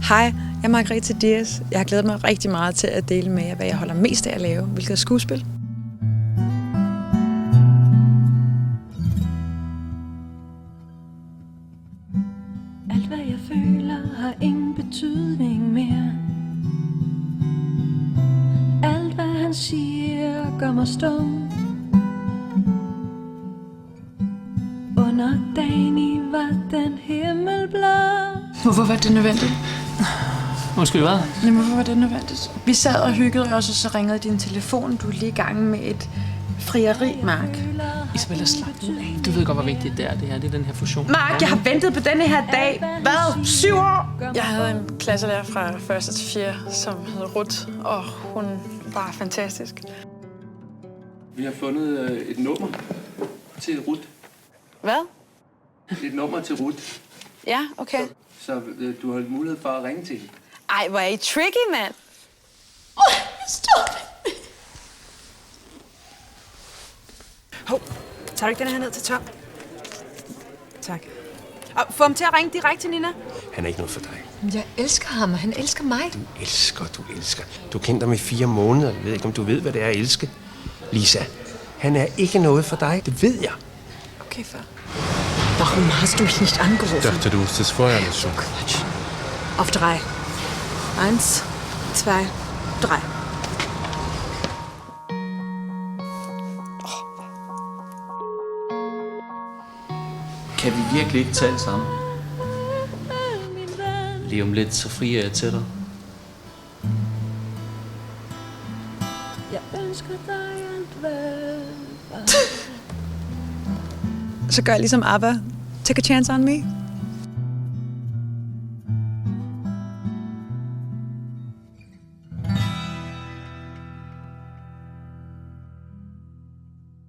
Hej, jeg er Margrethe Dias. Jeg har glædet mig rigtig meget til at dele med jer, hvad jeg holder mest af at lave, hvilket er skuespil. Alt hvad jeg føler har ingen betydning mere. Alt hvad han siger gør mig stum. Under dagen i var den himmelblå. Hvorfor var det nødvendigt? Undskyld, hvad? Jamen, hvorfor var det nødvendigt? Vi sad og hyggede os, og så ringede din telefon. Du er lige i gang med et frieri, Mark. Isabella, slap ud af. Du ved godt, hvor vigtigt det er, det her. Det er den her fusion. Mark, jeg har ventet på denne her dag. Hvad? 7 år? Jeg havde en klasselærer fra 1. til 4., som hed Ruth, og hun var fantastisk. Vi har fundet et nummer til Ruth. Hvad? Et nummer til Ruth. Ja, okay. Så du har mulighed for at ringe til hende. Ej, hvor er I tricky, mand. Stop! Hov, tager du ikke den her ned til Tom? Tak. Og få ham til at ringe direkte til Nina. Han er ikke noget for dig. Jeg elsker ham, og han elsker mig. Du elsker. Du kender ham i 4 måneder. Jeg ved ikke, om du ved, hvad det er at elske. Lisa, han er ikke noget for dig. Det ved jeg. Okay, far. Warum hast du mich nicht angerufen? Dachte du, das Feuer nicht schon. Quatsch. Auf 3. 1, 2, 3. Kan vi virkelig ikke tale sammen? Lige om lidt, så frier jeg til dig. Jeg ønsker dig alt vel. Så gør jeg ligesom ABBA. Take a chance on me.